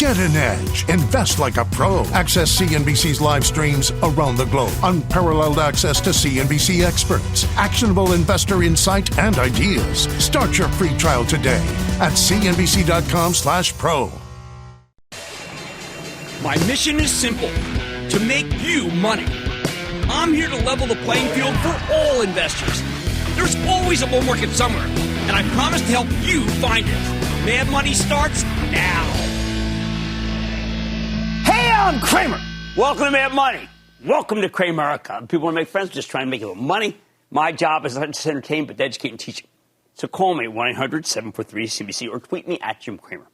Get an edge. Invest like a pro. Access CNBC's live streams around the globe. Unparalleled access to CNBC experts. Actionable investor insight and ideas. Start your free trial today at cnbc.com/pro. My mission is simple: to make you money. I'm here to level the playing field for all investors. There's always a bull market somewhere, and I promise to help you find it. Mad Money starts now. Hey, I'm Cramer. Welcome to Mad Money. Welcome to Cramerica. People want to make friends, just trying to make a little money. My job is not just to entertain, but to educate and teach. So call me 1-800-743-CBC or tweet me at Jim Cramer.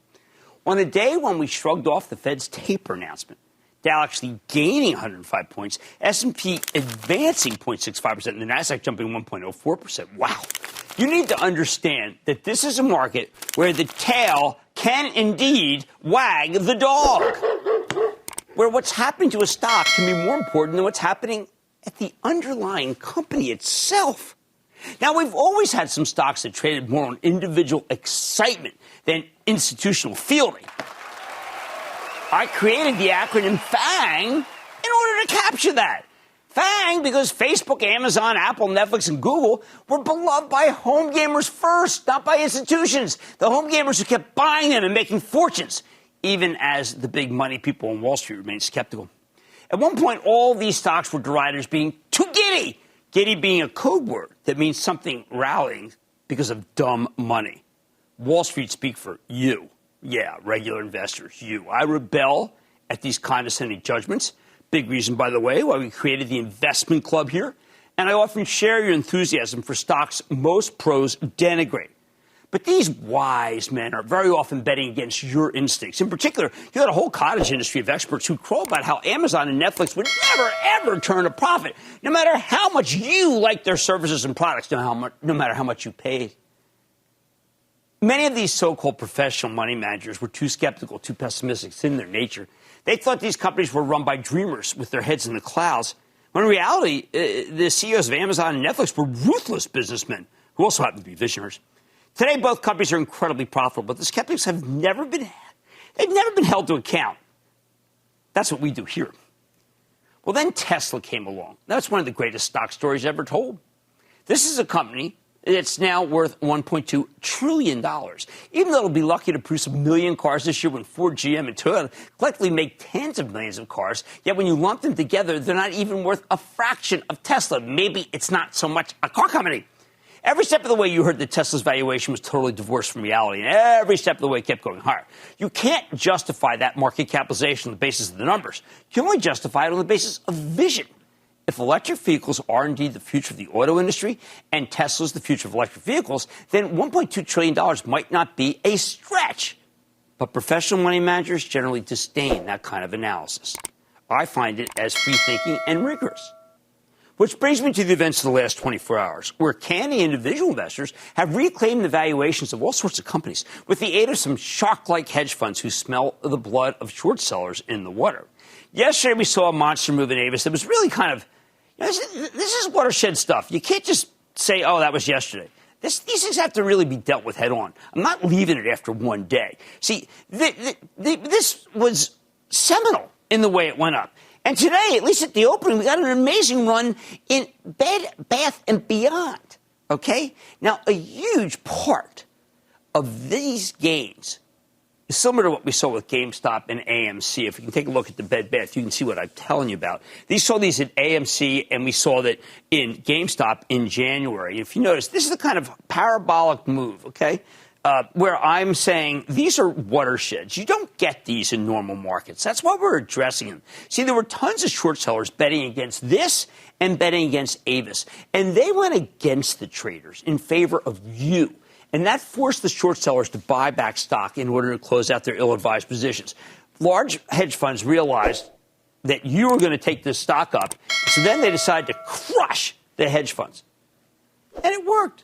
On the day when we shrugged off the Fed's taper announcement, Dow actually gaining 105 points, S&P advancing 0.65%, and the Nasdaq jumping 1.04%. Wow. You need to understand that this is a market where the tail can indeed wag the dog, where what's happening to a stock can be more important than what's happening at the underlying company itself. Now, we've always had some stocks that traded more on individual excitement than institutional fielding. I created the acronym FANG in order to capture that. FANG because Facebook, Amazon, Apple, Netflix, and Google were beloved by home gamers first, not by institutions. The home gamers who kept buying them and making fortunes, even as the big money people on Wall Street remained skeptical. At one point, all these stocks were derided as being too giddy. Giddy being a code word that means something rallying because of dumb money. Wall Street speak for you. Yeah, regular investors, you. I rebel at these condescending judgments. Big reason, by the way, why we created the investment club here. And I often share your enthusiasm for stocks most pros denigrate. But these wise men are very often betting against your instincts. In particular, you had a whole cottage industry of experts who crow about how Amazon and Netflix would never, ever turn a profit, no matter how much you like their services and products, no matter how much you paid. Many of these so-called professional money managers were too skeptical, too pessimistic. It's in their nature. They thought these companies were run by dreamers with their heads in the clouds, when in reality, the CEOs of Amazon and Netflix were ruthless businessmen who also happen to be visionaries. Today, both companies are incredibly profitable, but the skeptics have never been held to account. That's what we do here. Well, then Tesla came along. That's one of the greatest stock stories ever told. This is a company it's now worth $1.2 trillion. Even though it'll be lucky to produce 1 million cars this year when Ford, GM, and Toyota collectively make tens of millions of cars, yet when you lump them together, they're not even worth a fraction of Tesla. Maybe it's not so much a car company. Every step of the way, you heard that Tesla's valuation was totally divorced from reality, and every step of the way it kept going higher. You can't justify that market capitalization on the basis of the numbers. You can only justify it on the basis of vision. If electric vehicles are indeed the future of the auto industry and Tesla's the future of electric vehicles, then $1.2 trillion might not be a stretch. But professional money managers generally disdain that kind of analysis. I find it as free-thinking and rigorous. Which brings me to the events of the last 24 hours, where canny individual investors have reclaimed the valuations of all sorts of companies with the aid of some shark-like hedge funds who smell the blood of short sellers in the water. Yesterday, we saw a monster move in Avis that was really kind of, this is watershed stuff. You can't just say, oh, that was yesterday. These things have to really be dealt with head on. I'm not leaving it after one day. See, this was seminal in the way it went up. And today, at least at the opening, we got an amazing run in Bed, Bath, and Beyond. Okay? Now, a huge part of these gains is similar to what we saw with GameStop and AMC. If you can take a look at the Bed Bath, you can see what I'm telling you about. Saw these at AMC, and we saw that in GameStop in January. If you notice, this is a kind of parabolic move, okay, where I'm saying these are watersheds. You don't get these in normal markets. That's why we're addressing them. See, there were tons of short sellers betting against this and betting against Avis, and they went against the traders in favor of you. And that forced the short sellers to buy back stock in order to close out their ill-advised positions. Large hedge funds realized that you were going to take this stock up, so then they decided to crush the hedge funds. And it worked.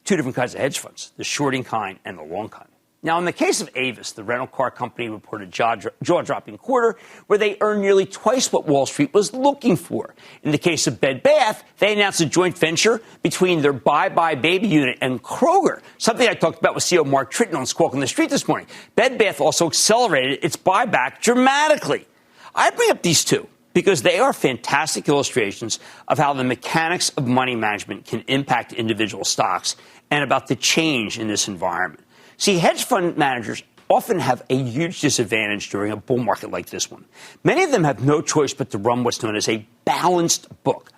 Two different kinds of hedge funds, the shorting kind and the long kind. Now, in the case of Avis, the rental car company reported jaw-dropping quarter where they earned nearly twice what Wall Street was looking for. In the case of Bed Bath, they announced a joint venture between their Bye Bye Baby unit and Kroger, something I talked about with CEO Mark Tritton on Squawk on the Street this morning. Bed Bath also accelerated its buyback dramatically. I bring up these two because they are fantastic illustrations of how the mechanics of money management can impact individual stocks and about the change in this environment. See, hedge fund managers often have a huge disadvantage during a bull market like this one. Many of them have no choice but to run what's known as a balanced book,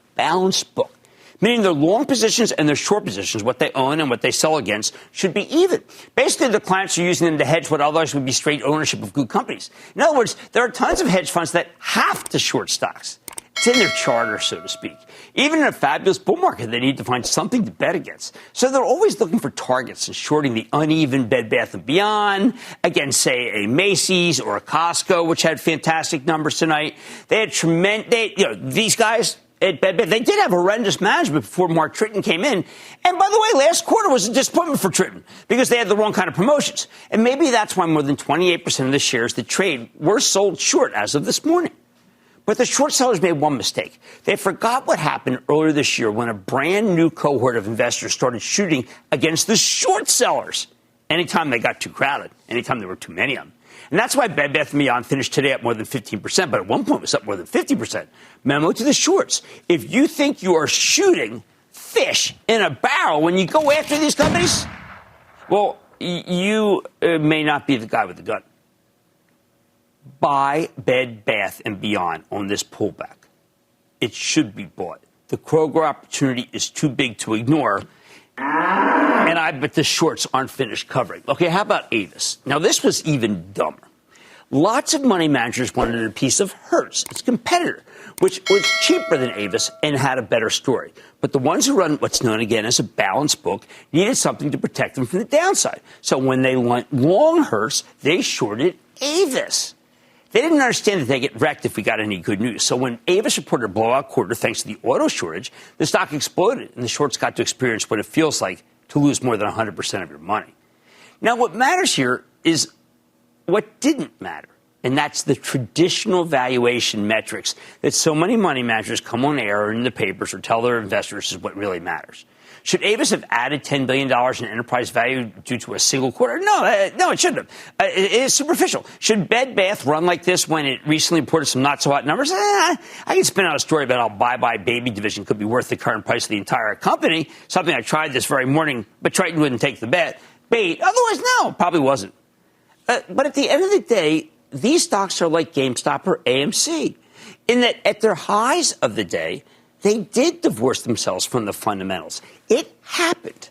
meaning their long positions and their short positions, what they own and what they sell against, should be even. Basically, the clients are using them to hedge what otherwise would be straight ownership of good companies. In other words, there are tons of hedge funds that have to short stocks. It's in their charter, so to speak. Even in a fabulous bull market, they need to find something to bet against. So they're always looking for targets and shorting the uneven Bed Bath & Beyond against, say, a Macy's or a Costco, which had fantastic numbers tonight. They had these guys at Bed Bath, they did have horrendous management before Mark Tritton came in. And by the way, last quarter was a disappointment for Tritton because they had the wrong kind of promotions. And maybe that's why more than 28% of the shares that trade were sold short as of this morning. But the short sellers made one mistake. They forgot what happened earlier this year when a brand new cohort of investors started shooting against the short sellers anytime they got too crowded, anytime there were too many of them. And that's why Bed Bath & Beyond finished today up more than 15%, but at one point was up more than 50%. Memo to the shorts. If you think you are shooting fish in a barrel when you go after these companies, well, you may not be the guy with the gun. Buy Bed Bath & Beyond on this pullback. It should be bought. The Kroger opportunity is too big to ignore. And I bet the shorts aren't finished covering. Okay, how about Avis? Now, this was even dumber. Lots of money managers wanted a piece of Hertz, its competitor, which was cheaper than Avis and had a better story. But the ones who run what's known again as a balanced book needed something to protect them from the downside. So when they went long Hertz, they shorted Avis. They didn't understand that they get wrecked if we got any good news. So when Avis reported a blowout quarter thanks to the auto shortage, the stock exploded and the shorts got to experience what it feels like to lose more than 100% of your money. Now, what matters here is what didn't matter, and that's the traditional valuation metrics that so many money managers come on air or in the papers or tell their investors is what really matters. Should Avis have added $10 billion in enterprise value due to a single quarter? No, it shouldn't have. It is superficial. Should Bed Bath run like this when it recently reported some not-so-hot numbers? I can spin out a story about how Bye Bye Baby division could be worth the current price of the entire company, something I tried this very morning, but Triton wouldn't take the bait. Otherwise, no, probably wasn't. But at the end of the day, these stocks are like GameStop or AMC, in that at their highs of the day, they did divorce themselves from the fundamentals. It happened.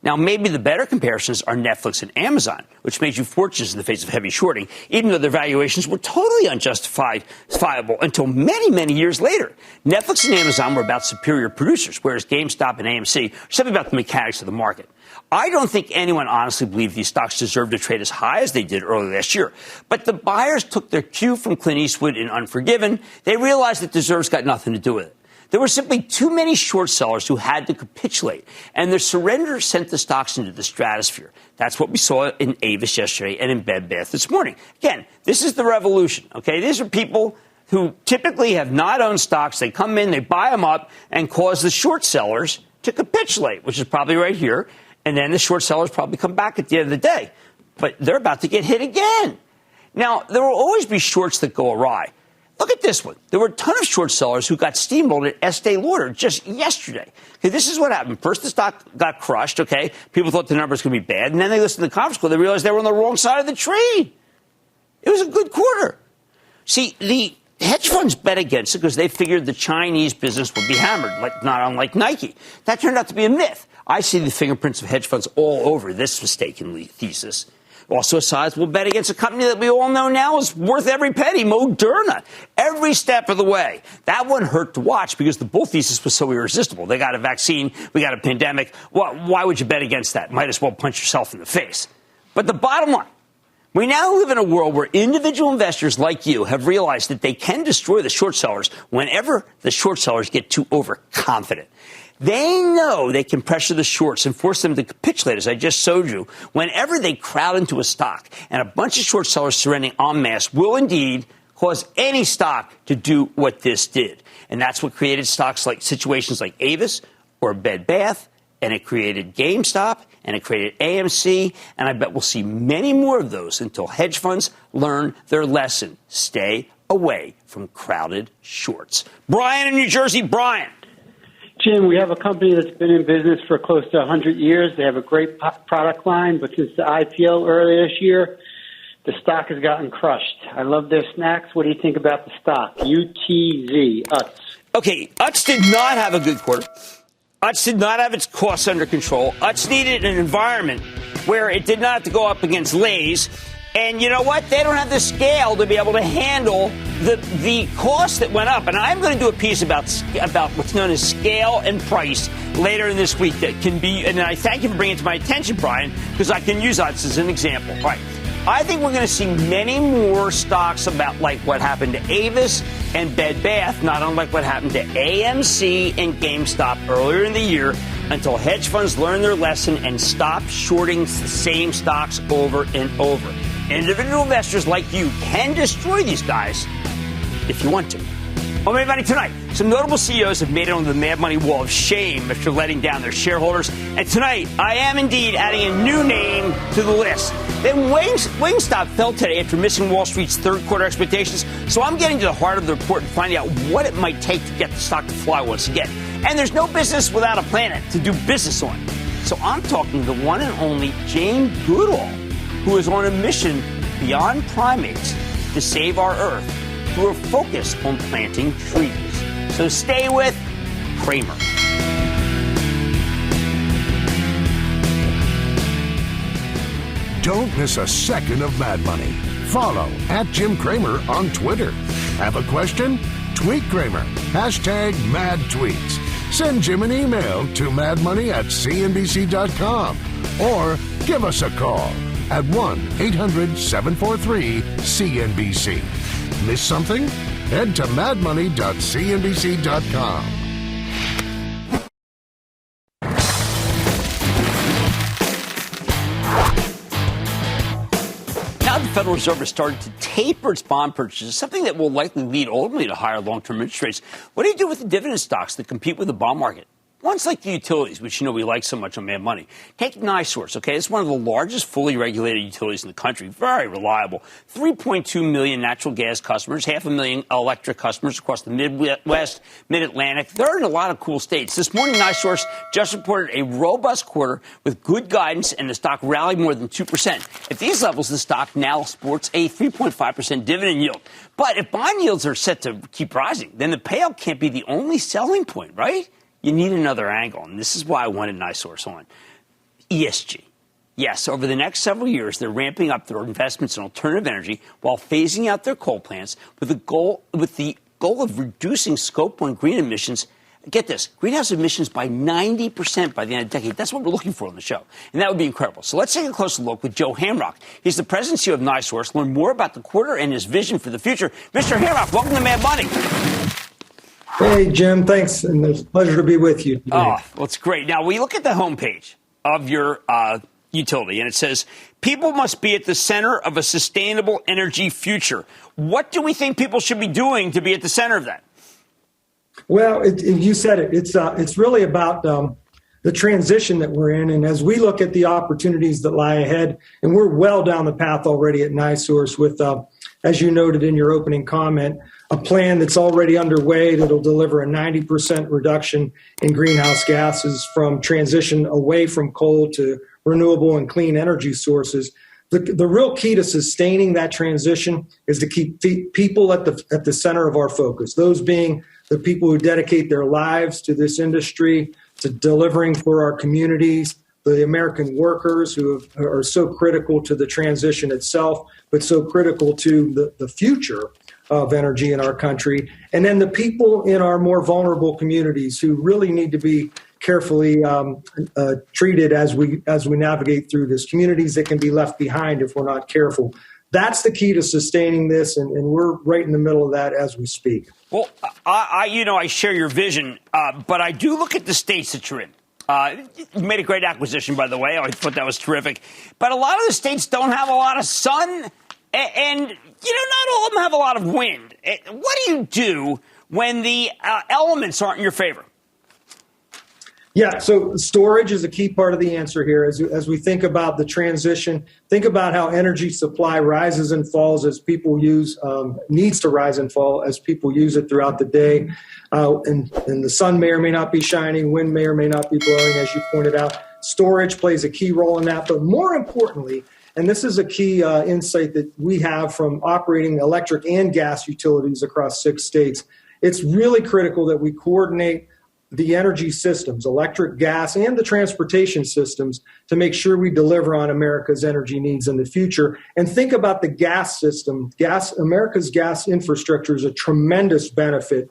Now, maybe the better comparisons are Netflix and Amazon, which made you fortunes in the face of heavy shorting, even though their valuations were totally unjustifiable until many, many years later. Netflix and Amazon were about superior producers, whereas GameStop and AMC are something about the mechanics of the market. I don't think anyone honestly believed these stocks deserved to trade as high as they did earlier last year. But the buyers took their cue from Clint Eastwood in Unforgiven. They realized that deserves got nothing to do with it. There were simply too many short sellers who had to capitulate, and their surrender sent the stocks into the stratosphere. That's what we saw in Avis yesterday and in Bed Bath this morning. Again, this is the revolution, okay? These are people who typically have not owned stocks. They come in, they buy them up, and cause the short sellers to capitulate, which is probably right here, and then the short sellers probably come back at the end of the day. But they're about to get hit again. Now, there will always be shorts that go awry. Look at this one. There were a ton of short sellers who got steamrolled at Estee Lauder just yesterday. Okay, this is what happened. First, the stock got crushed, okay? People thought the numbers could be bad. And then they listened to the conference call. They realized they were on the wrong side of the tree. It was a good quarter. See, the hedge funds bet against it because they figured the Chinese business would be hammered, not unlike Nike. That turned out to be a myth. I see the fingerprints of hedge funds all over this mistaken thesis. Also a sizable bet against a company that we all know now is worth every penny, Moderna, every step of the way. That one hurt to watch because the bull thesis was so irresistible. They got a vaccine. We got a pandemic. Why would you bet against that? Might as well punch yourself in the face. But the bottom line, we now live in a world where individual investors like you have realized that they can destroy the short sellers whenever the short sellers get too overconfident. They know they can pressure the shorts and force them to capitulate, as I just showed you, whenever they crowd into a stock. And a bunch of short sellers surrendering en masse will indeed cause any stock to do what this did. And that's what created stocks like situations like Avis or Bed Bath, and it created GameStop, and it created AMC, and I bet we'll see many more of those until hedge funds learn their lesson. Stay away from crowded shorts. Brian in New Jersey. Brian. Jim, we have a company that's been in business for close to 100 years. They have a great product line, but since the IPO earlier this year, the stock has gotten crushed. I love their snacks. What do you think about the stock? UTZ, Utz. Okay, Utz did not have a good quarter. Utz did not have its costs under control. Utz needed an environment where it did not have to go up against Lay's. And you know what? They don't have the scale to be able to handle the cost that went up. And I'm going to do a piece about what's known as scale and price later in this week that can be, and I thank you for bringing it to my attention, Brian, because I can use Utz as an example. All right. I think we're going to see many more stocks about like what happened to Avis and Bed Bath, not unlike what happened to AMC and GameStop earlier in the year, until hedge funds learn their lesson and stop shorting the same stocks over and over. Individual investors like you can destroy these guys if you want to. On Mad Money tonight, some notable CEOs have made it on the Mad Money wall of shame after letting down their shareholders. And tonight, I am indeed adding a new name to the list. Then Wingstop fell today after missing Wall Street's third quarter expectations. So I'm getting to the heart of the report and finding out what it might take to get the stock to fly once again. And there's no business without a planet to do business on. So I'm talking the one and only Jane Goodall, who is on a mission beyond primates to save our Earth through a focus on planting trees. So stay with Cramer. Don't miss a second of Mad Money. Follow @Jim Cramer on Twitter. Have a question? Tweet Cramer. #MadTweets. Send Jim an email to madmoney@cnbc.com or give us a call at 1-800-743-CNBC. Miss something? Head to madmoney.cnbc.com. Now the Federal Reserve has started to taper its bond purchases, something that will likely lead ultimately to higher long-term interest rates. What do you do with the dividend stocks that compete with the bond market? Ones like the utilities, which you know we like so much on Mad Money. Take NiSource, okay? It's one of the largest fully regulated utilities in the country. Very reliable. 3.2 million natural gas customers, 500,000 electric customers across the Midwest, Mid-Atlantic. They're in a lot of cool states. This morning, NiSource just reported a robust quarter with good guidance, and the stock rallied more than 2%. At these levels, the stock now sports a 3.5% dividend yield. But if bond yields are set to keep rising, then the payout can't be the only selling point, right? You need another angle, and this is why I wanted NiSource on. ESG. Yes, over the next several years, they're ramping up their investments in alternative energy while phasing out their coal plants with the goal of reducing Scope 1 green emissions. Get this, greenhouse emissions by 90% by the end of the decade. That's what we're looking for on the show, and that would be incredible. So let's take a closer look with Joe Hamrock. He's the president and CEO of NiSource. Learn more about the quarter and his vision for the future. Mr. Hamrock, welcome to Mad Money. Hey, Jim, thanks, and it's a pleasure to be with you today. Oh, well, it's great. Now, we look at the homepage of your utility, and it says, people must be at the center of a sustainable energy future. What do we think people should be doing to be at the center of that? Well, you said it. It's really about the transition that we're in, and as we look at the opportunities that lie ahead, and we're well down the path already at NiSource with, as you noted in your opening comment, a plan that's already underway that'll deliver a 90% reduction in greenhouse gases from transition away from coal to renewable and clean energy sources. The real key to sustaining that transition is to keep people at the center of our focus, those being the people who dedicate their lives to this industry, to delivering for our communities, the American workers who are so critical to the transition itself, but so critical to the future of energy in our country, and then the people in our more vulnerable communities who really need to be carefully treated as we navigate through this. Communities that can be left behind if we're not careful. That's the key to sustaining this, and we're right in the middle of that as we speak. Well, I share your vision, but I do look at the states that you're in. You made a great acquisition, by the way. I thought that was terrific. But a lot of the states don't have a lot of sun, and not all of them have a lot of wind. What do you do when the elements aren't in your favor? Yeah, so storage is a key part of the answer here. As we think about the transition, think about how energy supply rises and falls as people needs to rise and fall as people use it throughout the day. And the sun may or may not be shining, wind may or may not be blowing, as you pointed out. Storage plays a key role in that. But more importantly, and this is a key insight that we have from operating electric and gas utilities across 6 states, it's really critical that we coordinate the energy systems, electric, gas, and the transportation systems to make sure we deliver on America's energy needs in the future. And think about the gas system. America's gas infrastructure is a tremendous benefit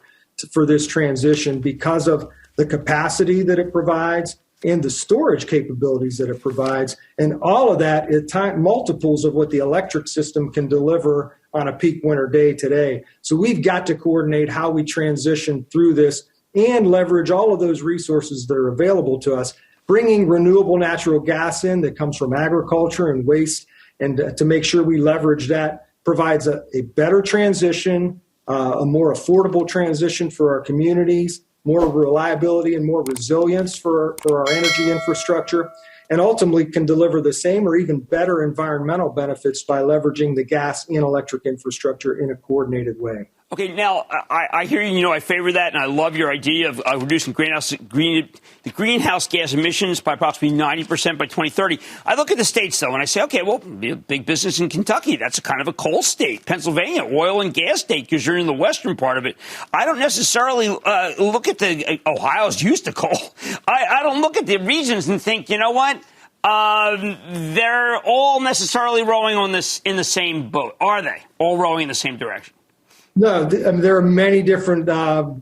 for this transition because of the capacity that it provides and the storage capabilities that it provides. And all of that at multiples of what the electric system can deliver on a peak winter day today. So we've got to coordinate how we transition through this and leverage all of those resources that are available to us, bringing renewable natural gas in that comes from agriculture and waste, and to make sure we leverage that provides a better transition, a more affordable transition for our communities, more reliability and more resilience for our energy infrastructure, and ultimately can deliver the same or even better environmental benefits by leveraging the gas and electric infrastructure in a coordinated way. Okay, now, I hear you, I favor that, and I love your idea of reducing the greenhouse gas emissions by approximately 90% by 2030. I look at the states, though, and I say, okay, well, be a big business in Kentucky. That's a kind of a coal state. Pennsylvania, oil and gas state, because you're in the western part of it. I don't necessarily look at Ohio's used to coal. I don't look at the regions and think, you know what? They're all necessarily rowing in the same boat. Are they? All rowing in the same direction? No, there are many different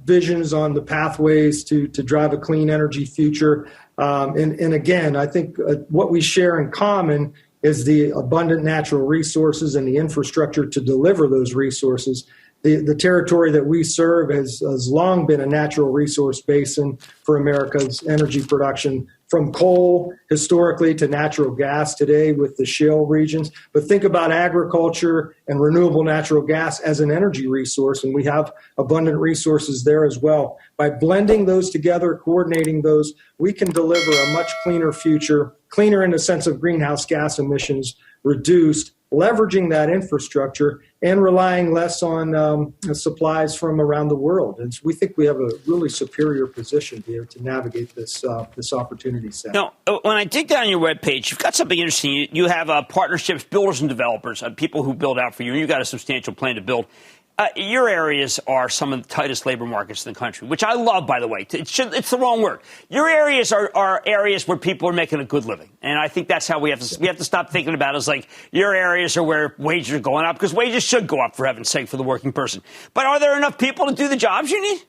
visions on the pathways to drive a clean energy future. And again, I think what we share in common is the abundant natural resources and the infrastructure to deliver those resources. The territory that we serve has long been a natural resource basin for America's energy production, from coal historically to natural gas today with the shale regions. But think about agriculture and renewable natural gas as an energy resource, and we have abundant resources there as well. By blending those together, coordinating those, we can deliver a much cleaner future, cleaner in the sense of greenhouse gas emissions reduced, leveraging that infrastructure and relying less on supplies from around the world. And so we think we have a really superior position here to navigate this opportunity set. Now, when I dig down your webpage, you've got something interesting. You have partnerships, builders and developers, people who build out for you, and you've got a substantial plan to build. Your areas are some of the tightest labor markets in the country, which I love, by the way. It's the wrong word. Your areas are areas where people are making a good living. And I think that's how we have to stop thinking about it as like your areas are where wages are going up, because wages should go up, for heaven's sake, for the working person. But are there enough people to do the jobs you need?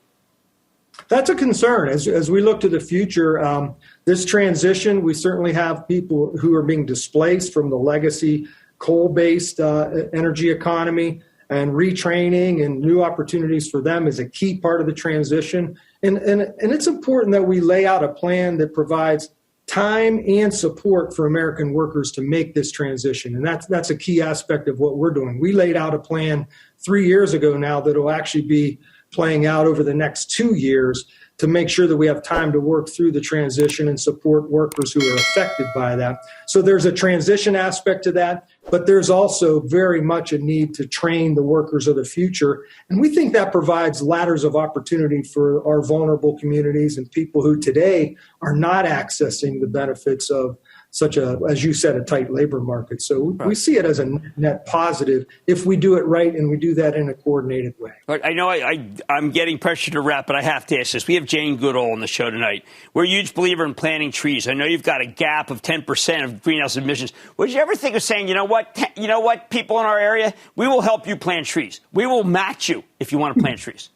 That's a concern. As we look to the future, this transition, we certainly have people who are being displaced from the legacy coal-based energy economy. And retraining and new opportunities for them is a key part of the transition. And it's important that we lay out a plan that provides time and support for American workers to make this transition. And that's a key aspect of what we're doing. We laid out a plan 3 years ago now that will actually be playing out over the next 2 years to make sure that we have time to work through the transition and support workers who are affected by that. So there's a transition aspect to that, but there's also very much a need to train the workers of the future. And we think that provides ladders of opportunity for our vulnerable communities and people who today are not accessing the benefits of such a, as you said, a tight labor market. So we see it as a net positive if we do it right, and we do that in a coordinated way. I know I'm getting pressure to wrap, but I have to ask this. We have Jane Goodall on the show tonight. We're a huge believer in planting trees. I know you've got a gap of 10% of greenhouse emissions. Would you ever think of saying, you know what, people in our area, we will help you plant trees. We will match you if you want to plant trees.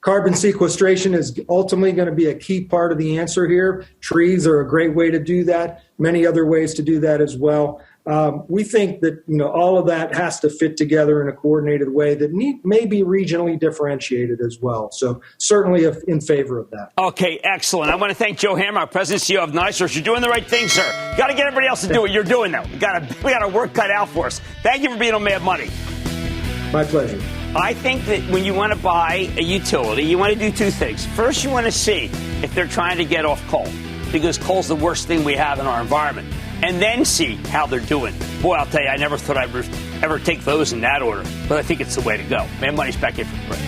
Carbon sequestration is ultimately going to be a key part of the answer here. Trees are a great way to do that. Many other ways to do that as well. we think that all of that has to fit together in a coordinated way that may be regionally differentiated as well. So certainly in favor of that. Okay, excellent. I want to thank Joe Hammer, our president and CEO of NiSource. You're doing the right thing, sir. You got to get everybody else to do what you're doing, though. We got a work cut out for us. Thank you for being on Mad Money. My pleasure. I think that when you want to buy a utility, you want to do two things. First, you want to see if they're trying to get off coal, because coal's the worst thing we have in our environment. And then see how they're doing. Boy, I'll tell you, I never thought I'd ever take those in that order, but I think it's the way to go. Mad Money's back in for the break.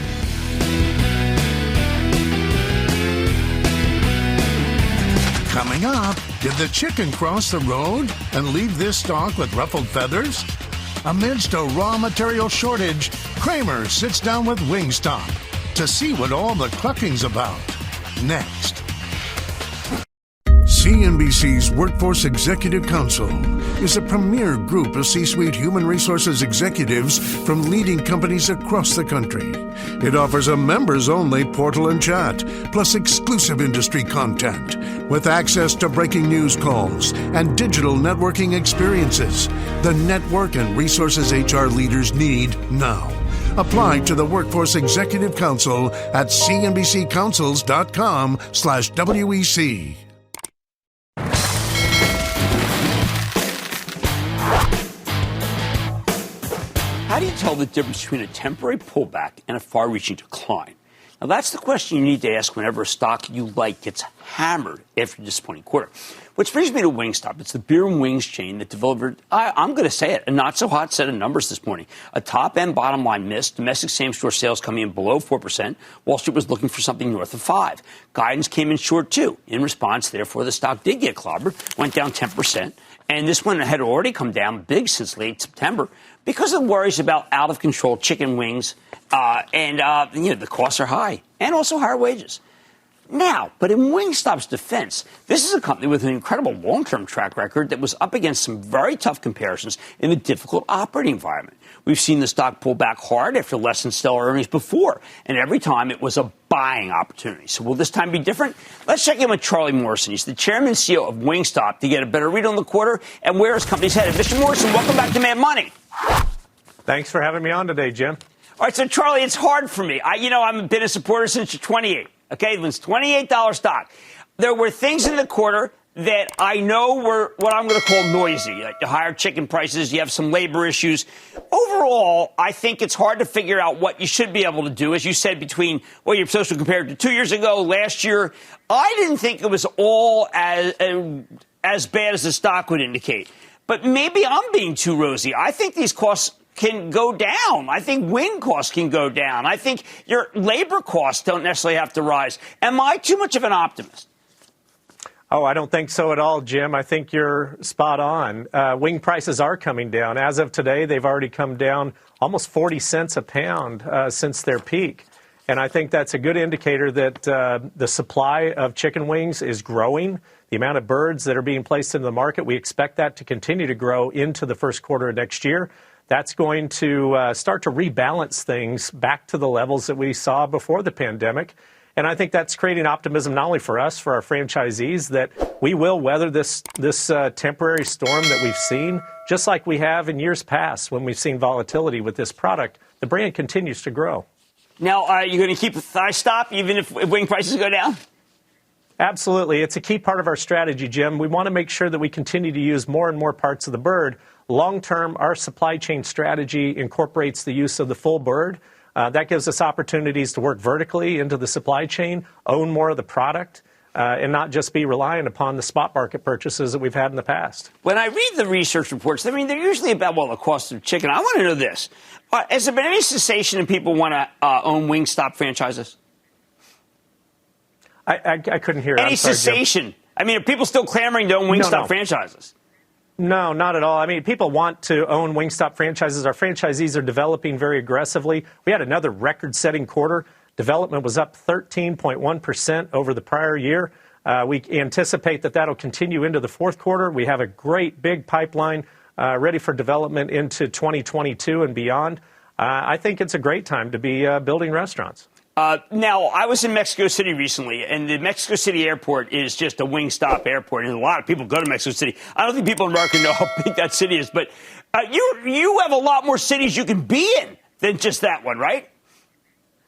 Coming up, did the chicken cross the road and leave this stalk with ruffled feathers? Amidst a raw material shortage, Cramer sits down with Wingstop to see what all the clucking's about. Next. CNBC's Workforce Executive Council is a premier group of C-suite human resources executives from leading companies across the country. It offers a members-only portal and chat, plus exclusive industry content, with access to breaking news calls and digital networking experiences. The network and resources HR leaders need now. Apply to the Workforce Executive Council at cnbccouncils.com/WEC. How do you tell the difference between a temporary pullback and a far-reaching decline? Now, that's the question you need to ask whenever a stock you like gets hammered after a disappointing quarter. Which brings me to Wingstop. It's the beer and wings chain that delivered, I'm going to say it, a not-so-hot set of numbers this morning. A top and bottom line miss. Domestic same-store sales coming in below 4%. Wall Street was looking for something north of 5%. Guidance came in short, too. In response, therefore, the stock did get clobbered, went down 10%. And this one had already come down big since late September because of worries about out-of-control chicken wings and the costs are high and also higher wages. Now, but in Wingstop's defense, this is a company with an incredible long-term track record that was up against some very tough comparisons in a difficult operating environment. We've seen the stock pull back hard after less than stellar earnings before, and every time it was a buying opportunity. So will this time be different? Let's check in with Charlie Morrison. He's the chairman and CEO of Wingstop to get a better read on the quarter and where his company's headed. Mr. Morrison, welcome back to Mad Money. Thanks for having me on today, Jim. All right, so Charlie, it's hard for me. I've been a supporter since you're 28. Okay, it was $28 stock. There were things in the quarter that I know were what I'm going to call noisy. Like the higher chicken prices, you have some labor issues. Overall, I think it's hard to figure out what you should be able to do, as you said, between what you're supposed to compare to 2 years ago, last year. I didn't think it was all as bad as the stock would indicate. But maybe I'm being too rosy. I think these costs can go down. I think wing costs can go down. I think your labor costs don't necessarily have to rise. Am I too much of an optimist? Oh, I don't think so at all, Jim. I think you're spot on. Wing prices are coming down. As of today, they've already come down almost 40 cents a pound since their peak. And I think that's a good indicator that the supply of chicken wings is growing. The amount of birds that are being placed into the market, we expect that to continue to grow into the first quarter of next year. That's going to start to rebalance things back to the levels that we saw before the pandemic. And I think that's creating optimism not only for us, for our franchisees, that we will weather this temporary storm that we've seen, just like we have in years past when we've seen volatility with this product. The brand continues to grow. Now, are you going to keep the thigh stop even if wing prices go down? Absolutely. It's a key part of our strategy, Jim. We want to make sure that we continue to use more and more parts of the bird. Long-term, our supply chain strategy incorporates the use of the full bird. That gives us opportunities to work vertically into the supply chain, own more of the product, and not just be reliant upon the spot market purchases that we've had in the past. When I read the research reports, they're usually about, the cost of chicken. I want to know this. Has there been any cessation in people want to own Wingstop franchises? I couldn't hear. Any cessation? Jim. Are people still clamoring to own Wingstop franchises? No, not at all. People want to own Wingstop franchises. Our franchisees are developing very aggressively. We had another record-setting quarter. Development was up 13.1% over the prior year. We anticipate that that'll continue into the fourth quarter. We have a great big pipeline ready for development into 2022 and beyond. I think it's a great time to be building restaurants. Now, I was in Mexico City recently, and the Mexico City airport is just a wing-stop airport, and a lot of people go to Mexico City. I don't think people in America know how big that city is, but you have a lot more cities you can be in than just that one, right?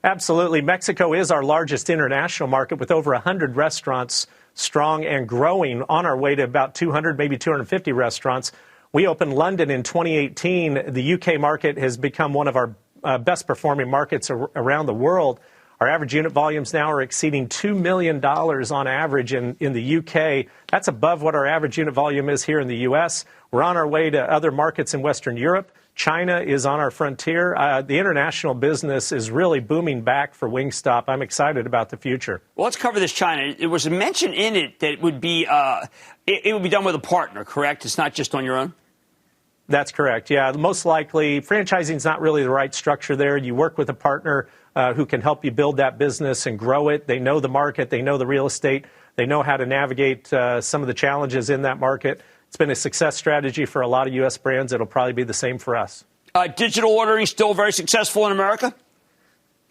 Absolutely. Mexico is our largest international market with over 100 restaurants strong and growing, on our way to about 200, maybe 250 restaurants. We opened London in 2018. The UK market has become one of our best performing markets around the world. Our average unit volumes now are exceeding $2 million on average in the UK. That's above what our average unit volume is here in the US. We're on our way to other markets in Western Europe. China is on our frontier. The international business is really booming back for Wingstop. I'm excited about the future. Well, let's cover this China. There was a mention in it that it would be done with a partner, correct? It's not just on your own? That's correct. Yeah, most likely franchising is not really the right structure there. You work with a partner who can help you build that business and grow it. They know the market. They know the real estate. They know how to navigate some of the challenges in that market. It's been a success strategy for a lot of U.S. brands. It'll probably be the same for us. Digital ordering still very successful in America?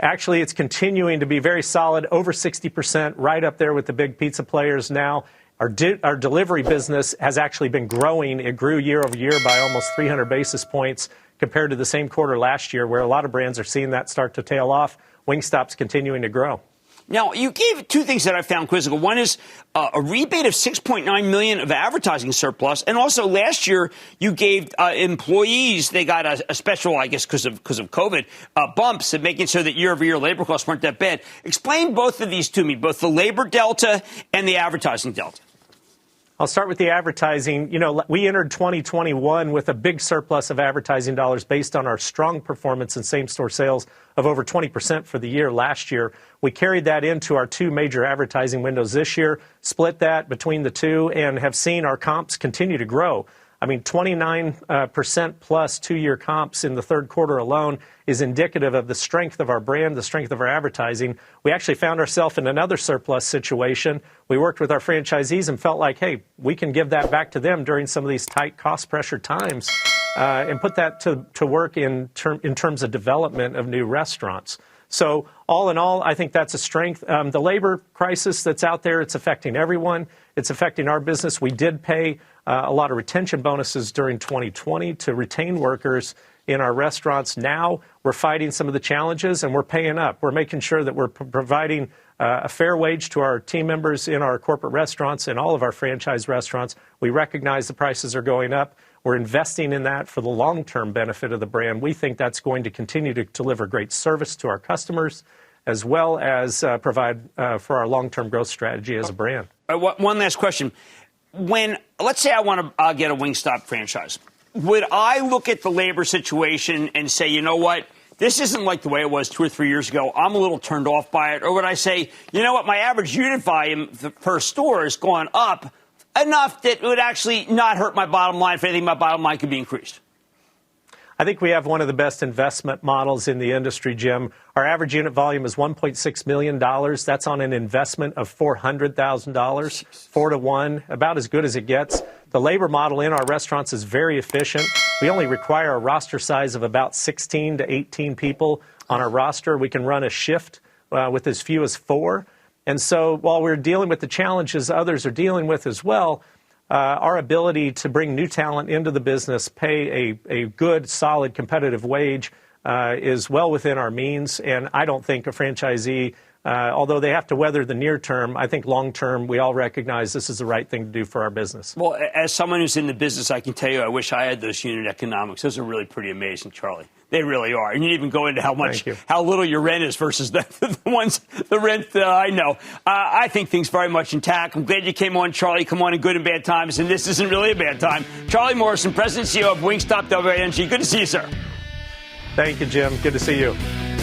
Actually, it's continuing to be very solid, over 60%, right up there with the big pizza players now. Our delivery business has actually been growing. It grew year over year by almost 300 basis points compared to the same quarter last year, where a lot of brands are seeing that start to tail off. Wingstop's continuing to grow. Now, you gave two things that I found quizzical. One is a rebate of $6.9 million of advertising surplus. And also last year, you gave employees, they got a special, I guess, because of COVID, bumps and making sure that year-over-year labor costs weren't that bad. Explain both of these to me, both the labor delta and the advertising delta. I'll start with the advertising. You know, we entered 2021 with a big surplus of advertising dollars based on our strong performance in same-store sales of over 20% for the year last year. We carried that into our two major advertising windows this year, split that between the two, and have seen our comps continue to grow. I mean, 29% plus two-year comps in the third quarter alone is indicative of the strength of our brand, the strength of our advertising. We actually found ourselves in another surplus situation. We worked with our franchisees and felt like, hey, we can give that back to them during some of these tight cost pressure times and put that to work in terms of development of new restaurants. So all in all, I think that's a strength. The labor crisis that's out there, it's affecting everyone. It's affecting our business. We did pay a lot of retention bonuses during 2020 to retain workers in our restaurants. Now we're fighting some of the challenges and we're paying up. We're making sure that we're providing a fair wage to our team members in our corporate restaurants and all of our franchise restaurants. We recognize the prices are going up. We're investing in that for the long-term benefit of the brand. We think that's going to continue to deliver great service to our customers as well as provide for our long-term growth strategy as a brand. One last question. Let's say I want to get a Wingstop franchise, would I look at the labor situation and say, you know what, this isn't like the way it was 2 or 3 years ago. I'm a little turned off by it. Or would I say, you know what, my average unit volume per store has gone up enough that it would actually not hurt my bottom line. If anything, my bottom line could be increased. I think we have one of the best investment models in the industry, Jim. Our average unit volume is $1.6 million. That's on an investment of $400,000, 4 to 1, about as good as it gets. The labor model in our restaurants is very efficient. We only require a roster size of about 16 to 18 people on our roster. We can run a shift with as few as 4. And so while we're dealing with the challenges others are dealing with as well, our ability to bring new talent into the business, pay a good, solid, competitive wage is well within our means. And I don't think a franchisee, although they have to weather the near term, I think long term, we all recognize this is the right thing to do for our business. Well, as someone who's in the business, I can tell you I wish I had those unit economics. Those are really pretty amazing, Charlie. They really are. And you didn't even go into how little your rent is versus the rent I know. I think things very much intact. I'm glad you came on, Charlie. Come on in good and bad times. And this isn't really a bad time. Charlie Morrison, President and CEO of Wingstop WNG. Good to see you, sir. Thank you, Jim. Good to see you.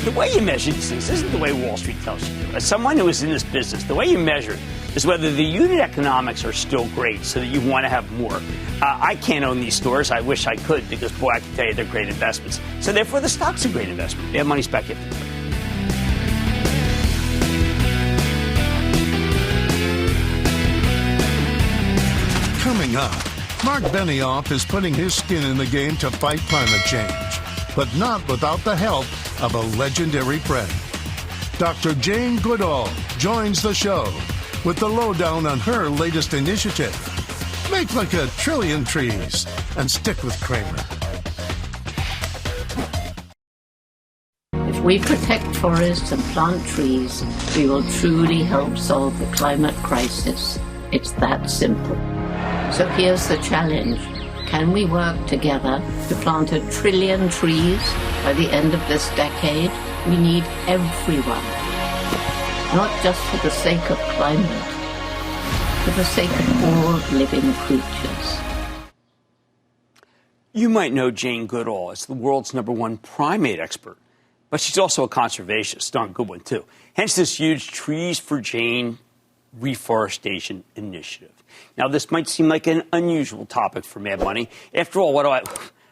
The way you measure these things isn't the way Wall Street tells you to. As someone who is in this business, the way you measure it is whether the unit economics are still great so that you want to have more. I can't own these stores. I wish I could because, boy, I can tell you they're great investments. So, therefore, the stock's a great investment. They have money's back in. Coming up, Mark Benioff is putting his skin in the game to fight climate change, but not without the help of a legendary friend. Dr. Jane Goodall joins the show with the lowdown on her latest initiative. Make like a trillion trees and stick with Cramer. If we protect forests and plant trees, we will truly help solve the climate crisis. It's that simple. So here's the challenge. Can we work together to plant 1 trillion trees by the end of this decade? We need everyone. Not just for the sake of climate, for the sake of all living creatures. You might know Jane Goodall as the world's #1 primate expert, but she's also a conservationist, darn good one too. Hence this huge Trees for Jane reforestation initiative. Now, this might seem like an unusual topic for Mad Money. After all, what do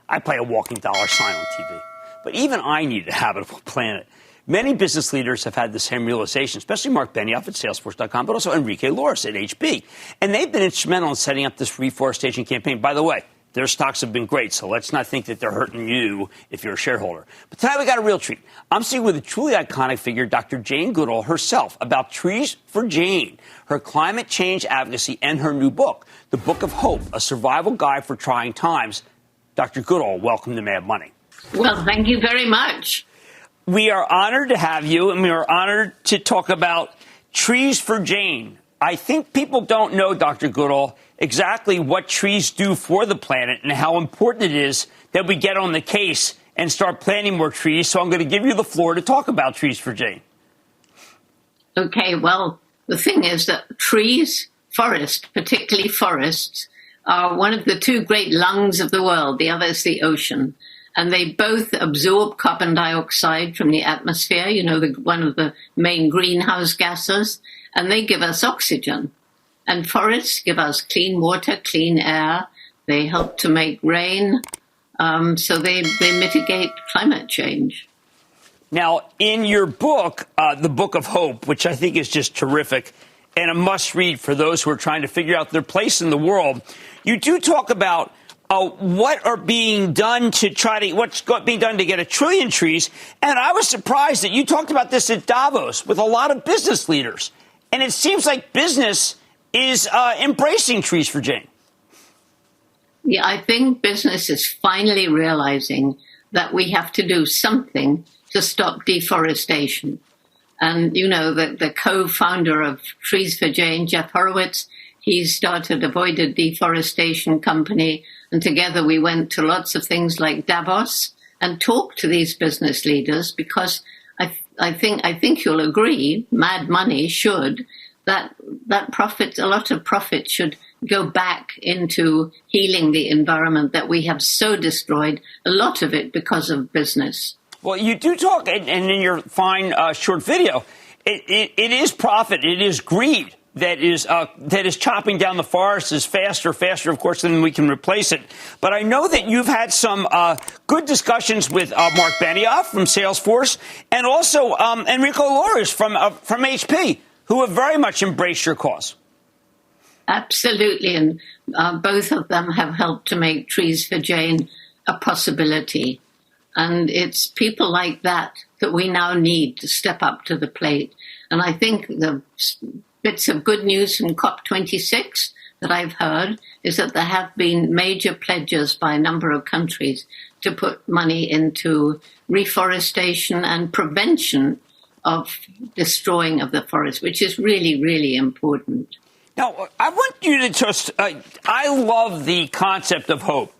I play a walking dollar sign on TV. But even I need a habitable planet. Many business leaders have had the same realization, especially Mark Benioff at Salesforce.com, but also Enrique Loris at HP. And they've been instrumental in setting up this reforestation campaign. By the way, their stocks have been great, so let's not think that they're hurting you if you're a shareholder. But tonight we got a real treat. I'm speaking with a truly iconic figure, Dr. Jane Goodall herself, about Trees for Jane, her climate change advocacy, and her new book, The Book of Hope, a survival guide for trying times. Dr. Goodall, welcome to Mad Money. Well, thank you very much. We are honored to have you, and we are honored to talk about Trees for Jane. I think people don't know, Dr. Goodall, exactly what trees do for the planet and how important it is that we get on the case and start planting more trees. So I'm going to give you the floor to talk about Trees for Jane. Okay, well, the thing is that trees, forests, particularly forests, are one of the 2 great lungs of the world. The other is the ocean. And they both absorb carbon dioxide from the atmosphere, one of the main greenhouse gases, and they give us oxygen. And forests give us clean water, clean air. They help to make rain. So they mitigate climate change. Now, in your book, The Book of Hope, which I think is just terrific and a must-read for those who are trying to figure out their place in the world, you do talk about what's being done to get 1 trillion trees. And I was surprised that you talked about this at Davos with a lot of business leaders. And it seems like business is embracing Trees for Jane. Yeah, I think business is finally realizing that we have to do something to stop deforestation. And, the co-founder of Trees for Jane, Jeff Horowitz, he started Avoided Deforestation Company. And together we went to lots of things like Davos and talked to these business leaders because I think you'll agree, Mad Money should, that a lot of profit should go back into healing the environment that we have so destroyed, a lot of it because of business. Well, you do talk, and in your fine short video, it is profit, it is greed that is chopping down the forests is faster, of course, than we can replace it. But I know that you've had some good discussions with Mark Benioff from Salesforce and also Enrico Loris from HP, who have very much embraced your cause. Absolutely, and both of them have helped to make Trees for Jane a possibility. And it's people like that we now need to step up to the plate. And I think the bits of good news from COP26 that I've heard is that there have been major pledges by a number of countries to put money into reforestation and prevention of destroying of the forest, which is really, really important. Now, I want you to just, I love the concept of hope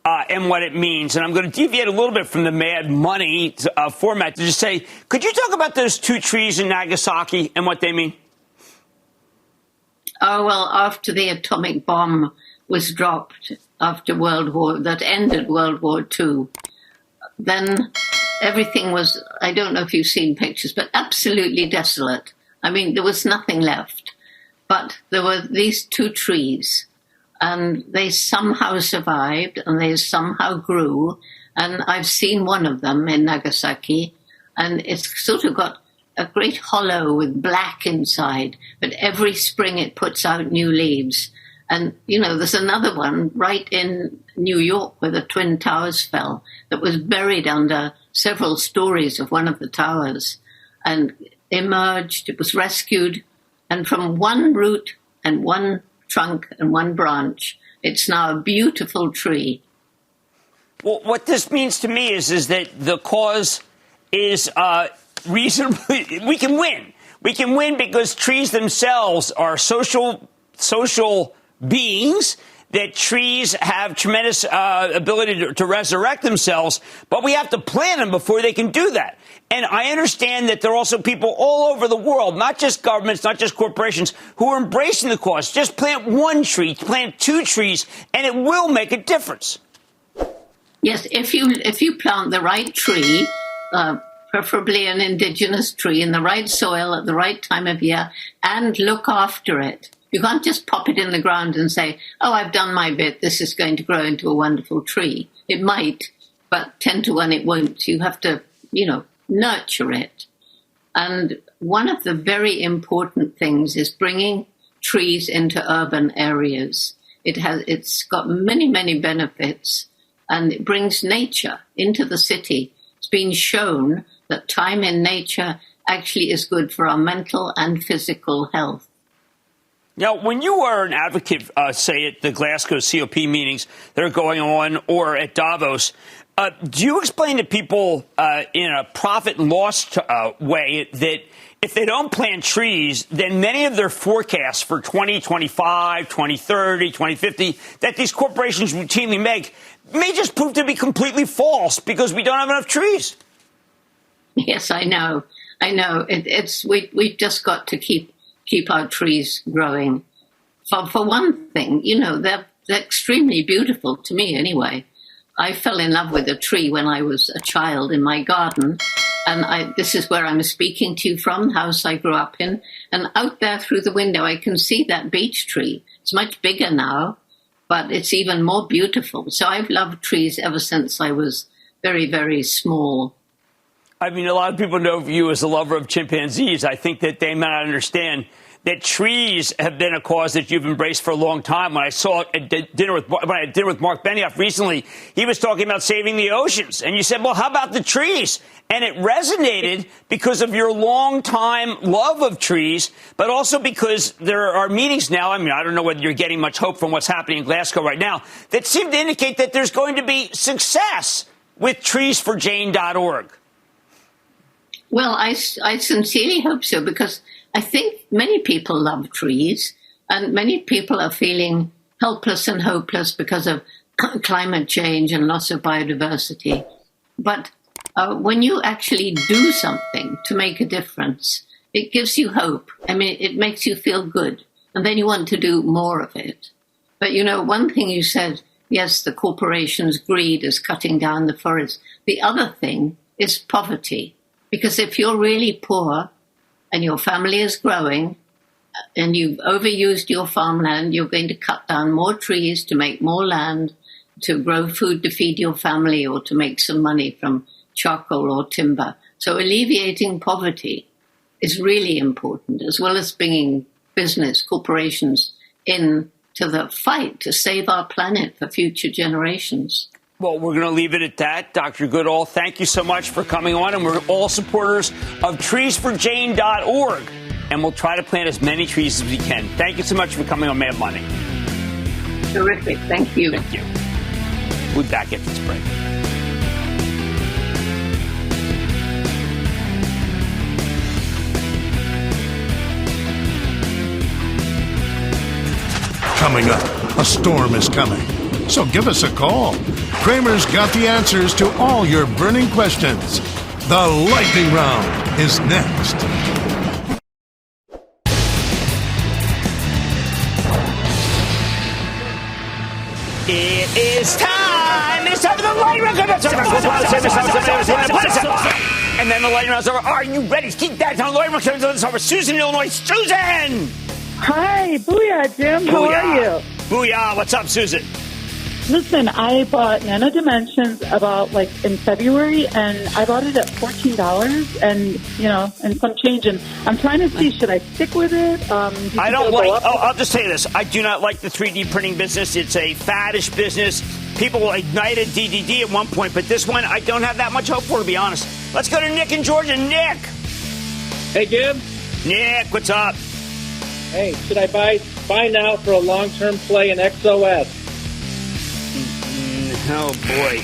and what it means. And I'm going to deviate a little bit from the Mad Money format to just say, could you talk about those 2 trees in Nagasaki and what they mean? Oh, well, after the atomic bomb was dropped after that ended World War II, then everything was, I don't know if you've seen pictures, but absolutely desolate. I mean, there was nothing left. But there were these 2 trees, and they somehow survived, and they somehow grew. And I've seen one of them in Nagasaki, and it's sort of got a great hollow with black inside, but every spring it puts out new leaves. And, there's another one right in New York where the Twin Towers fell that was buried under several stories of one of the towers. And emerged, it was rescued, and from one root and one trunk and one branch, it's now a beautiful tree. Well, what this means to me is that the cause is reasonably, we can win. We can win because trees themselves are social beings, that trees have tremendous ability to resurrect themselves, but we have to plant them before they can do that. And I understand that there are also people all over the world, not just governments, not just corporations, who are embracing the cause. Just plant one tree, plant 2 trees, and it will make a difference. Yes, if you plant the right tree, preferably an indigenous tree, in the right soil at the right time of year, and look after it. You can't just pop it in the ground and say, oh, I've done my bit, this is going to grow into a wonderful tree. It might, but 10 to 1 it won't. You have to, nurture it. And one of the very important things is bringing trees into urban areas. It's got many, many benefits, and it brings nature into the city. It's been shown that time in nature actually is good for our mental and physical health. Now, when you are an advocate, say, at the Glasgow COP meetings that are going on or at Davos, do you explain to people in a profit and loss way that if they don't plant trees, then many of their forecasts for 2025, 2030, 2050 that these corporations routinely make may just prove to be completely false because we don't have enough trees? Yes, I know. We've just got to keep our trees growing. For one thing, they're extremely beautiful to me anyway. I fell in love with a tree when I was a child in my garden, and this is where I'm speaking to you from, the house I grew up in, and out there through the window I can see that beech tree. It's much bigger now, but it's even more beautiful. So I've loved trees ever since I was very, very small. I mean, a lot of people know you as a lover of chimpanzees. I think that they may not understand that trees have been a cause that you've embraced for a long time. When I saw it at dinner with Mark Benioff recently, he was talking about saving the oceans. And you said, well, how about the trees? And it resonated because of your long-time love of trees, but also because there are meetings now. I mean, I don't know whether you're getting much hope from what's happening in Glasgow right now that seem to indicate that there's going to be success with treesforjane.org. Well, I sincerely hope so, because I think many people love trees, and many people are feeling helpless and hopeless because of climate change and loss of biodiversity. But when you actually do something to make a difference, it gives you hope. I mean, it makes you feel good, and then you want to do more of it. But, one thing you said, yes, the corporations' greed is cutting down the forest. The other thing is poverty. Because if you're really poor and your family is growing and you've overused your farmland, you're going to cut down more trees to make more land, to grow food to feed your family, or to make some money from charcoal or timber. So alleviating poverty is really important, as well as bringing business, corporations into the fight to save our planet for future generations. Well, we're going to leave it at that. Dr. Goodall, thank you so much for coming on. And we're all supporters of treesforjane.org. And we'll try to plant as many trees as we can. Thank you so much for coming on Mad Money. Terrific. Thank you. Thank you. We'll be back after this break. Coming up, a storm is coming. So give us a call. Cramer's got the answers to all your burning questions. The lightning round is next. It is time. It's time for the lightning round. And then the lightning round's over. Are you ready? Keep that down. The lightning round comes over. Susan, Illinois. Susan! Hi. Booyah, Jim. How are you? Booyah. What's up, Susan? Listen, I bought Nano Dimensions about in February, and I bought it at $14 and some change. And I'm trying to see, should I stick with it? I don't like, I'll just tell you this. I do not like the 3D printing business. It's a faddish business. People ignited DDD at one point, but this one I don't have that much hope for, to be honest. Let's go to Nick in Georgia. Nick. Hey, Jim. Nick, what's up? Hey, should I buy now for a long-term play in XOS? Oh, boy.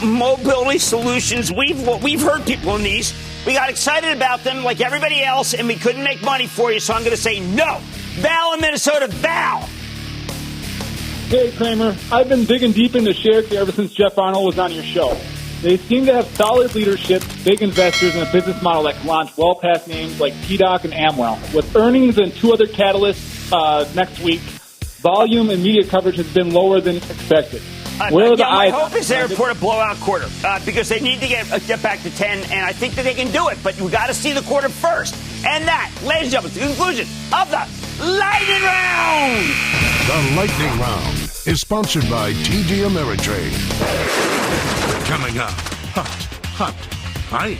Mobility solutions, we've heard people in these. We got excited about them like everybody else, and we couldn't make money for you, so I'm going to say no. Val in Minnesota, Val. Hey, Cramer. I've been digging deep into shares ever since Jeff Arnold was on your show. They seem to have solid leadership, big investors, and a business model that can launch well past names like TDOC and Amwell. With earnings and two other catalysts next week, volume and media coverage has been lower than expected. My hope is they report a blowout quarter because they need to get back to 10, and I think that they can do it. But we got to see the quarter first. And that, ladies and gentlemen, is the conclusion of the Lightning Round. The Lightning Round is sponsored by TD Ameritrade. Coming up, hot, Ike.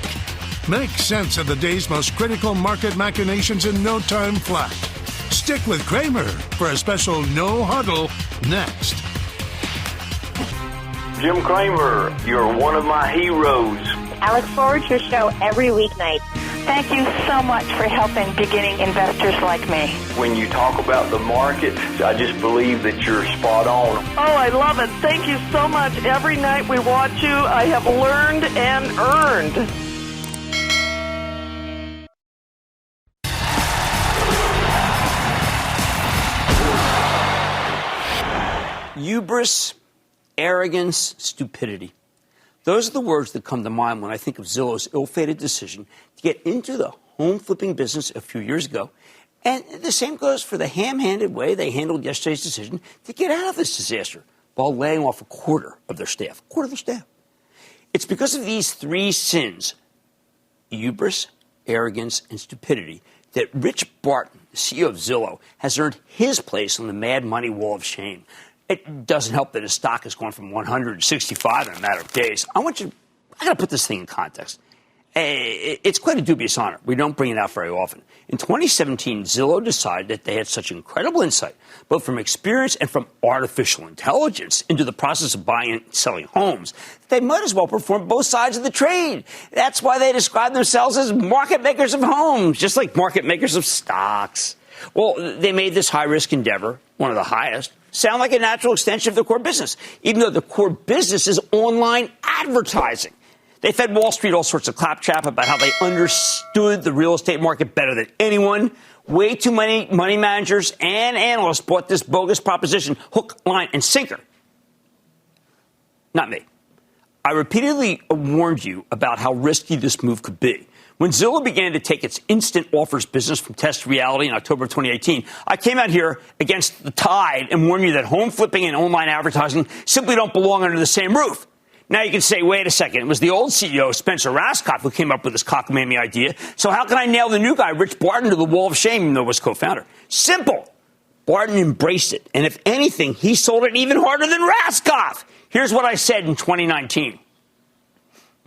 Make sense of the day's most critical market machinations in no time flat. Stick with Cramer for a special no huddle next. Jim Cramer, you're one of my heroes. I look forward to your show every weeknight. Thank you so much for helping beginning investors like me. When you talk about the market, I just believe that you're spot on. Oh, I love it. Thank you so much. Every night we watch you, I have learned and earned. Hubris, arrogance, stupidity. Those are the words that come to mind when I think of Zillow's ill-fated decision to get into the home flipping business a few years ago. And the same goes for the ham-handed way they handled yesterday's decision to get out of this disaster while laying off a quarter of their staff. It's because of these three sins, hubris, arrogance, and stupidity, that Rich Barton, the CEO of Zillow, has earned his place on the Mad Money Wall of Shame. It doesn't help that his stock has gone from 165 in a matter of days. I got to put this thing in context. It's quite a dubious honor. We don't bring it out very often. In 2017, Zillow decided that they had such incredible insight, both from experience and from artificial intelligence, into the process of buying and selling homes, that they might as well perform both sides of the trade. That's why they describe themselves as market makers of homes, just like market makers of stocks. Well, they made this high-risk endeavor, one of the highest, sound like a natural extension of the core business, even though the core business is online advertising. They fed Wall Street all sorts of claptrap about how they understood the real estate market better than anyone. Way too many money managers and analysts bought this bogus proposition, hook, line, and sinker. Not me. I repeatedly warned you about how risky this move could be. When Zillow began to take its instant offers business from test to reality in October of 2018, I came out here against the tide and warned you that home flipping and online advertising simply don't belong under the same roof. Now you can say, wait a second, it was the old CEO, Spencer Rascoff, who came up with this cockamamie idea. So how can I nail the new guy, Rich Barton, to the wall of shame, even though he was co-founder? Simple. Barton embraced it. And if anything, he sold it even harder than Rascoff. Here's what I said in 2019.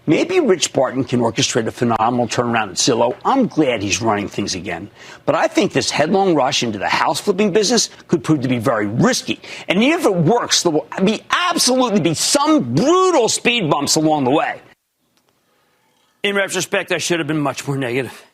Maybe Rich Barton can orchestrate a phenomenal turnaround at Zillow. I'm glad he's running things again. But I think this headlong rush into the house flipping business could prove to be very risky. And even if it works, there will absolutely be some brutal speed bumps along the way. In retrospect, I should have been much more negative.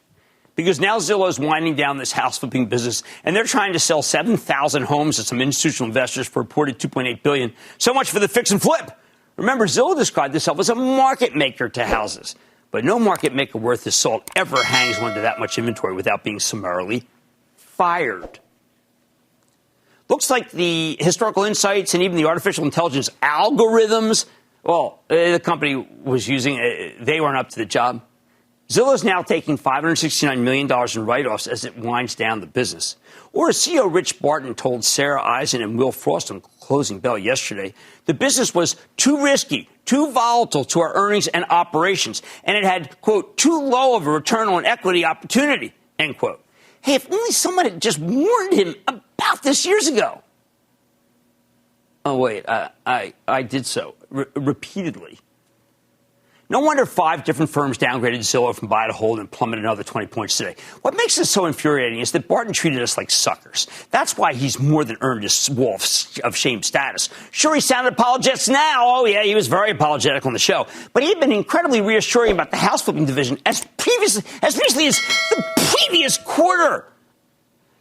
Because now Zillow is winding down this house flipping business, and they're trying to sell 7,000 homes to some institutional investors for reported $2.8 billion. So much for the fix and flip. Remember, Zillow described itself as a market maker to houses. But no market maker worth his salt ever hangs onto that much inventory without being summarily fired. Looks like the historical insights and even the artificial intelligence algorithms, the company was using, they weren't up to the job. Zillow is now taking $569 million in write-offs as it winds down the business. Or as CEO Rich Barton told Sarah Eisen and Will Frost on Closing Bell yesterday, the business was too risky, too volatile to our earnings and operations, and it had, quote, too low of a return on equity opportunity, end quote. Hey, if only someone had just warned him about this years ago. Oh, wait, I did so repeatedly. No wonder 5 different firms downgraded Zillow from buy to hold and plummeted another 20 points today. What makes this so infuriating is that Barton treated us like suckers. That's why he's more than earned his wall of shame status. Sure, he sounded apologetic now. Oh, yeah, he was very apologetic on the show. But he had been incredibly reassuring about the house flipping division as recently as the previous quarter.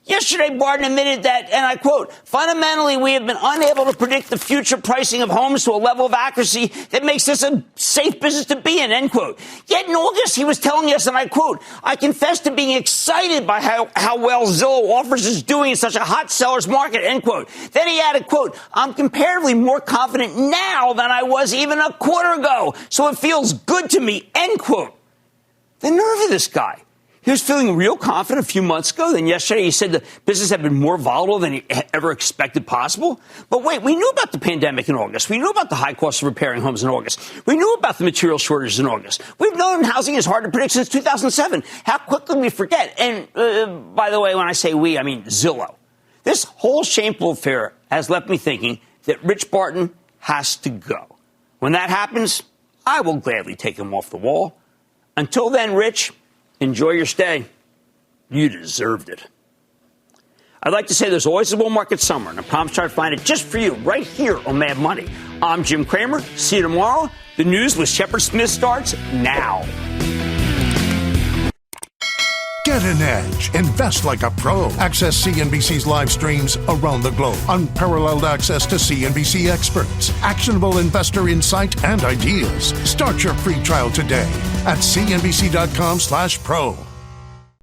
Yesterday, Barton admitted that, and I quote, fundamentally, we have been unable to predict the future pricing of homes to a level of accuracy that makes this a safe business to be in, end quote. Yet in August, he was telling us, and I quote, I confess to being excited by how well Zillow offers is doing in such a hot seller's market, end quote. Then he added, quote, I'm comparatively more confident now than I was even a quarter ago, so it feels good to me, end quote. The nerve of this guy. He was feeling real confident a few months ago. Then yesterday he said the business had been more volatile than he ever expected possible. But wait, we knew about the pandemic in August. We knew about the high cost of repairing homes in August. We knew about the material shortages in August. We've known housing is hard to predict since 2007. How quickly we forget. And by the way, when I say we, I mean Zillow. This whole shameful affair has left me thinking that Rich Barton has to go. When that happens, I will gladly take him off the wall. Until then, Rich, enjoy your stay. You deserved it. I'd like to say there's always a bull market somewhere, and I promise to try to find it just for you right here on Mad Money. I'm Jim Cramer. See you tomorrow. The news with Shepard Smith starts now. Get an edge. Invest like a pro. Access CNBC's live streams around the globe. Unparalleled access to CNBC experts. Actionable investor insight and ideas. Start your free trial today at cnbc.com/pro.